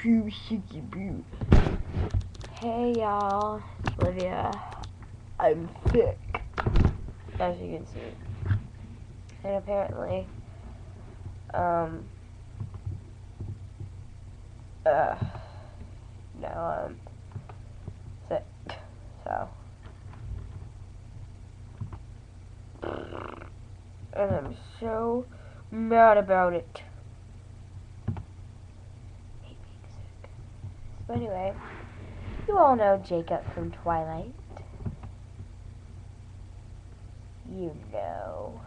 boo, shooky boo. Hey y'all, it's Olivia. I'm sick, as you can see. And apparently, now I'm sick, so. And I'm so mad about it. Hate being sick. So anyway, you all know Jacob from Twilight. You know.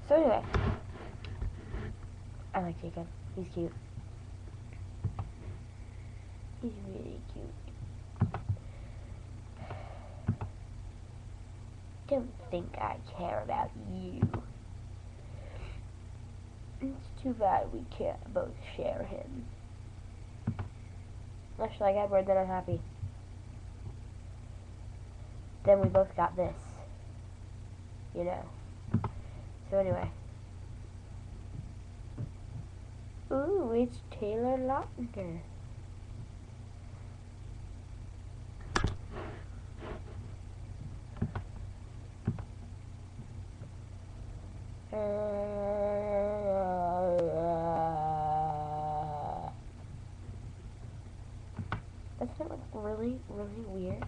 So anyway, I like Jacob. He's cute. He's really cute. Don't think I care about you. It's too bad we can't both share him. Much like Edward, then I'm happy. Then we both got this. You know. So anyway. Ooh, it's Taylor Lautner. Doesn't it look really, really weird?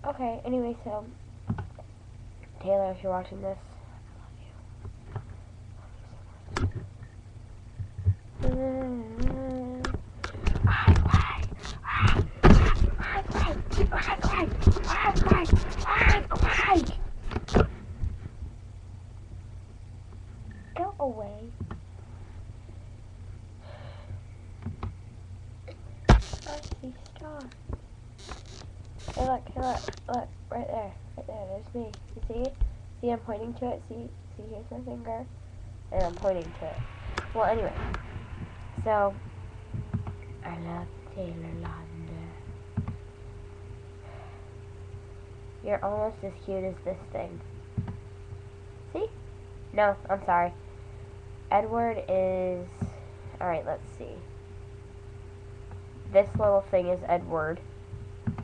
Okay, anyway, so Taylor, if you're watching this, I love you. Go away. I see stars. Hey, look, right there, there's me. You see? See, I'm pointing to it. See, here's my finger, and I'm pointing to it. Well, anyway, so I love Taylor Lautner. You're almost as cute as this thing. See? No, I'm sorry. Edward is... Alright, let's see. This little thing is Edward.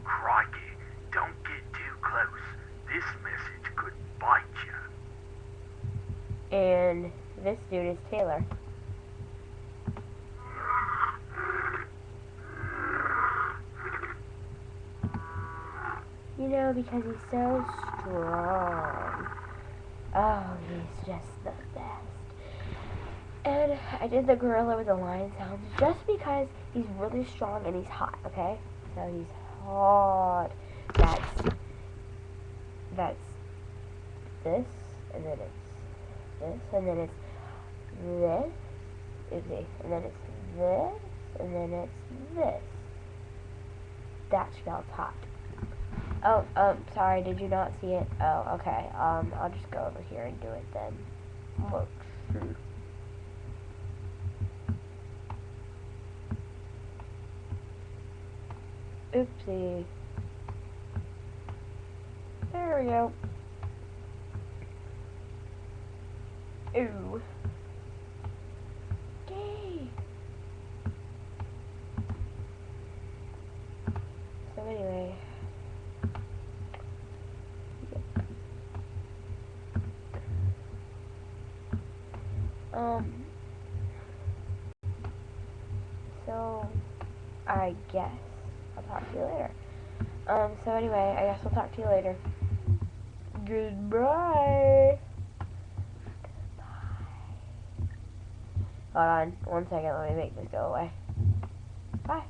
Crikey, don't get too close. This message could bite you. And this dude is Taylor. You know, because he's so strong. Oh, he's just the best. And I did the gorilla with the lion sounds just because he's really strong and he's hot, okay? So he's hot. That's this, and then it's this, and then it's this, and then it's this, and then it's this. That spells hot. Oh, sorry, did you not see it? Oh, okay, I'll just go over here and do it then. Let's see. Oopsie. There we go. Ooh. Yay! So anyway. So I guess I'll talk to you later. So anyway, I guess I'll talk to you later. Goodbye. Hold on, 1 second, let me make this go away. Bye.